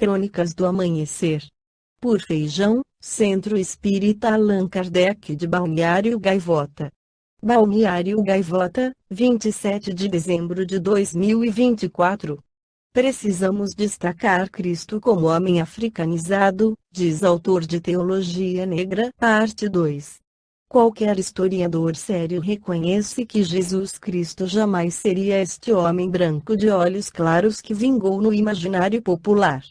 Crônicas do Amanhecer. Por Feijão, Centro Espírita Allan Kardec de Balneário Gaivota. Balneário Gaivota, 27 de dezembro de 2024. Precisamos destacar Cristo como homem africanizado, diz autor de Teologia Negra, parte 2. Qualquer historiador sério reconhece que Jesus Cristo jamais seria este homem branco de olhos claros que vingou no imaginário popular.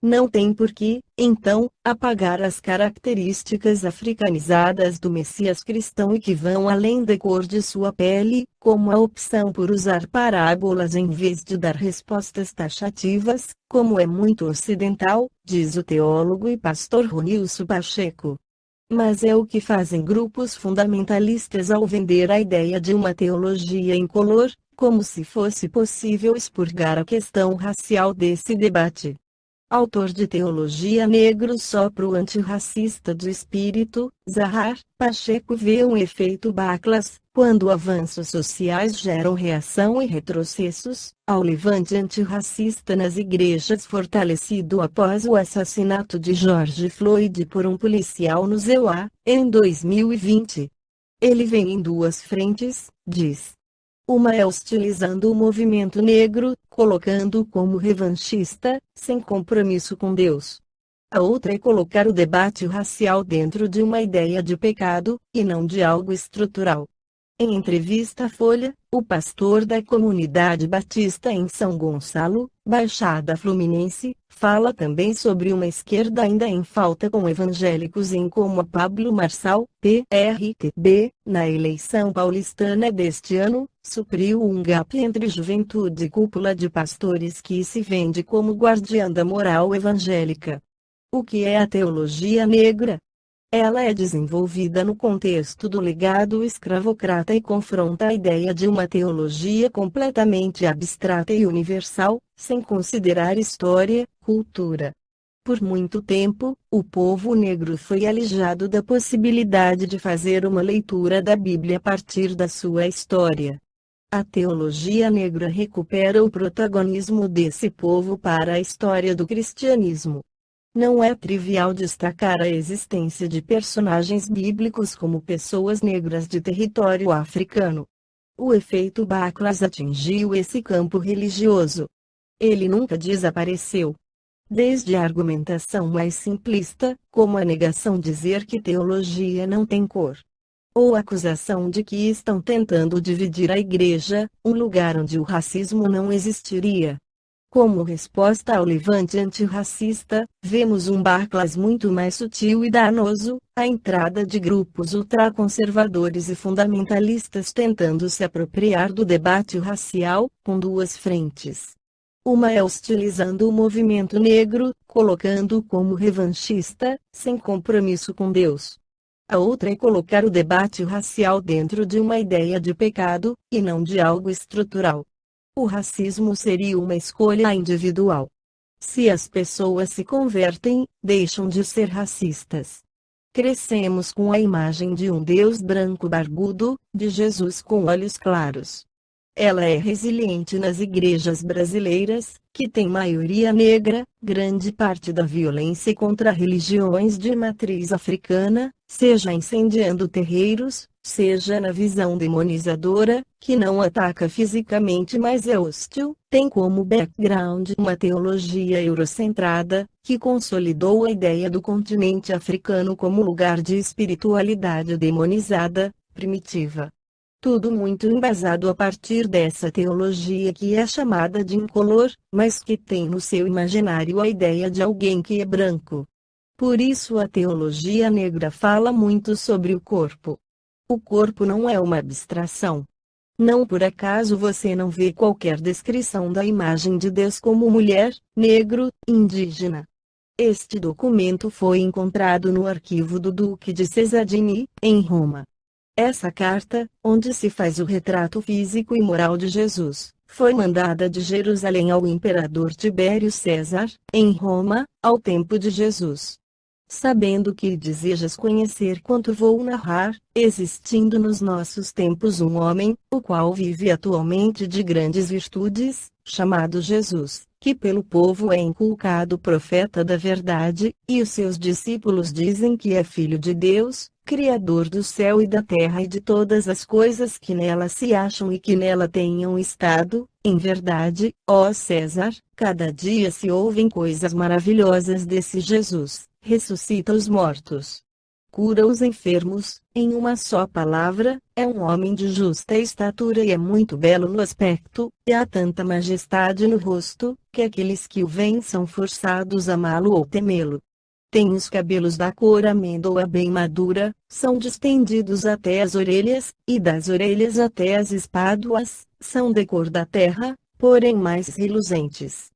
Não tem por que, então, apagar as características africanizadas do Messias cristão e que vão além da cor de sua pele, como a opção por usar parábolas em vez de dar respostas taxativas, como é muito ocidental, diz o teólogo e pastor Ronilson Pacheco. Mas é o que fazem grupos fundamentalistas ao vender a ideia de uma teologia incolor, como se fosse possível expurgar a questão racial desse debate. Autor de Teologia Negro sopro antirracista de espírito, Zahar, Pacheco vê um efeito Backlash, quando avanços sociais geram reação e retrocessos, ao levante antirracista nas igrejas fortalecido após o assassinato de George Floyd por um policial no ZEUA, em 2020. Ele vem em duas frentes, diz. Uma é hostilizando o movimento negro, colocando-o como revanchista, sem compromisso com Deus. A outra é colocar o debate racial dentro de uma ideia de pecado, e não de algo estrutural. Em entrevista à Folha, o pastor da comunidade batista em São Gonçalo, Baixada Fluminense, fala também sobre uma esquerda ainda em falta com evangélicos em como a Pablo Marçal, PRTB, na eleição paulistana deste ano, supriu um gap entre juventude e cúpula de pastores que se vende como guardiã da moral evangélica. O que é a teologia negra? Ela é desenvolvida no contexto do legado escravocrata e confronta a ideia de uma teologia completamente abstrata e universal, sem considerar história, cultura. Por muito tempo, o povo negro foi alijado da possibilidade de fazer uma leitura da Bíblia a partir da sua história. A teologia negra recupera o protagonismo desse povo para a história do cristianismo. Não é trivial destacar a existência de personagens bíblicos como pessoas negras de território africano. O efeito Backlash atingiu esse campo religioso. Ele nunca desapareceu. Desde a argumentação mais simplista, como a negação dizer que teologia não tem cor, ou a acusação de que estão tentando dividir a igreja, um lugar onde o racismo não existiria. Como resposta ao levante antirracista, vemos um Backlash muito mais sutil e danoso, a entrada de grupos ultraconservadores e fundamentalistas tentando se apropriar do debate racial, com duas frentes. Uma é hostilizando o movimento negro, colocando-o como revanchista, sem compromisso com Deus. A outra é colocar o debate racial dentro de uma ideia de pecado, e não de algo estrutural. O racismo seria uma escolha individual. Se as pessoas se convertem, deixam de ser racistas. Crescemos com a imagem de um Deus branco barbudo, de Jesus com olhos claros. Ela é resiliente nas igrejas brasileiras, que têm maioria negra, grande parte da violência contra religiões de matriz africana, seja incendiando terreiros, seja na visão demonizadora, que não ataca fisicamente mas é hostil, tem como background uma teologia eurocentrada, que consolidou a ideia do continente africano como lugar de espiritualidade demonizada, primitiva. Tudo muito embasado a partir dessa teologia que é chamada de incolor, mas que tem no seu imaginário a ideia de alguém que é branco. Por isso a teologia negra fala muito sobre o corpo. O corpo não é uma abstração. Não por acaso você não vê qualquer descrição da imagem de Deus como mulher, negro, indígena. Este documento foi encontrado no arquivo do Duque de Cesadini, em Roma. Essa carta, onde se faz o retrato físico e moral de Jesus, foi mandada de Jerusalém ao imperador Tibério César, em Roma, ao tempo de Jesus. Sabendo que desejas conhecer quanto vou narrar, existindo nos nossos tempos um homem, o qual vive atualmente de grandes virtudes, chamado Jesus, que pelo povo é inculcado profeta da verdade, e os seus discípulos dizem que é filho de Deus, Criador do céu e da terra e de todas as coisas que nela se acham e que nela tenham estado. Em verdade, ó César, cada dia se ouvem coisas maravilhosas desse Jesus. Ressuscita os mortos, cura os enfermos, em uma só palavra, é um homem de justa estatura e é muito belo no aspecto, e há tanta majestade no rosto, que aqueles que o veem são forçados a amá-lo ou temê-lo. Tem os cabelos da cor amêndoa bem madura, são distendidos até as orelhas, e das orelhas até as espáduas, são de cor da terra, porém mais reluzentes.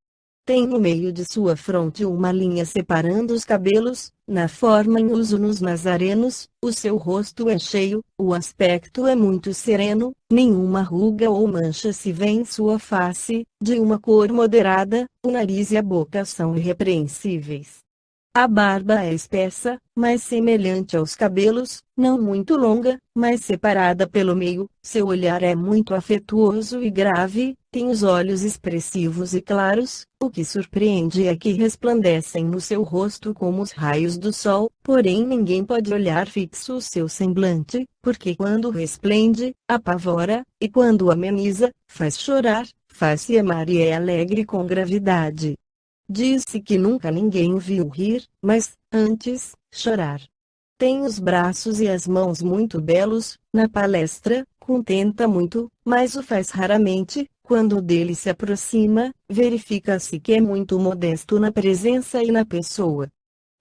Tem no meio de sua fronte uma linha separando os cabelos, na forma em uso nos nazarenos, o seu rosto é cheio, o aspecto é muito sereno, nenhuma ruga ou mancha se vê em sua face, de uma cor moderada, o nariz e a boca são irrepreensíveis. A barba é espessa, mas semelhante aos cabelos, não muito longa, mas separada pelo meio. Seu olhar é muito afetuoso e grave, tem os olhos expressivos e claros, o que surpreende é que resplandecem no seu rosto como os raios do sol, porém ninguém pode olhar fixo o seu semblante, porque quando resplende, apavora, e quando ameniza, faz chorar, faz-se amar e é alegre com gravidade. Disse que nunca ninguém o viu rir, mas, antes, chorar. Tem os braços e as mãos muito belos, na palestra, contenta muito, mas o faz raramente, quando dele se aproxima, verifica-se que é muito modesto na presença e na pessoa.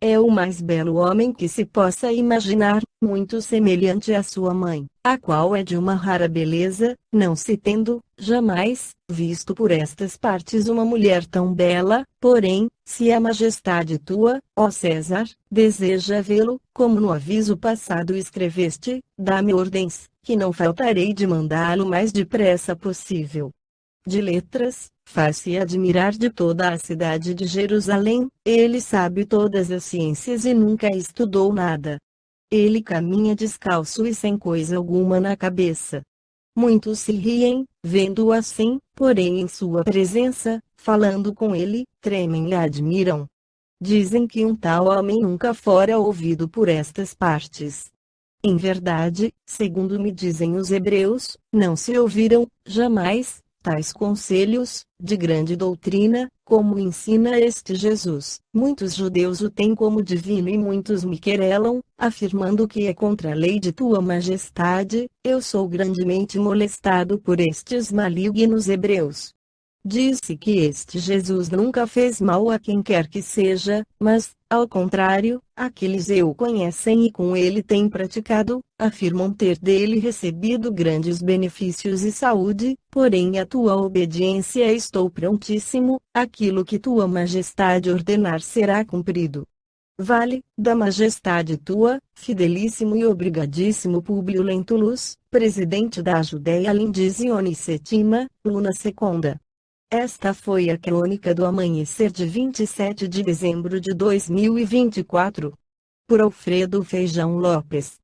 É o mais belo homem que se possa imaginar, muito semelhante à sua mãe, a qual é de uma rara beleza, não se tendo, jamais, visto por estas partes uma mulher tão bela. Porém, se a majestade tua, ó César, deseja vê-lo, como no aviso passado escreveste, dá-me ordens, que não faltarei de mandá-lo mais depressa possível. De letras, faz-se admirar de toda a cidade de Jerusalém, ele sabe todas as ciências e nunca estudou nada. Ele caminha descalço e sem coisa alguma na cabeça. Muitos se riem, vendo-o assim, porém em sua presença, falando com ele, tremem e admiram. Dizem que um tal homem nunca fora ouvido por estas partes. Em verdade, segundo me dizem os hebreus, não se ouviram, jamais, tais conselhos, de grande doutrina, como ensina este Jesus. Muitos judeus o têm como divino e muitos me querelam, afirmando que é contra a lei de tua majestade. Eu sou grandemente molestado por estes malignos hebreus. Disse que este Jesus nunca fez mal a quem quer que seja, mas, ao contrário, aqueles o conhecem e com ele têm praticado, afirmam ter dele recebido grandes benefícios e saúde, porém a tua obediência estou prontíssimo, aquilo que tua majestade ordenar será cumprido. Vale, da majestade tua, fidelíssimo e obrigadíssimo Públio Lentulus, presidente da Judéia Lindisione Sétima, Luna Secunda. Esta foi a crônica do amanhecer de 27 de dezembro de 2024. Por Alfredo Feijão Lopes.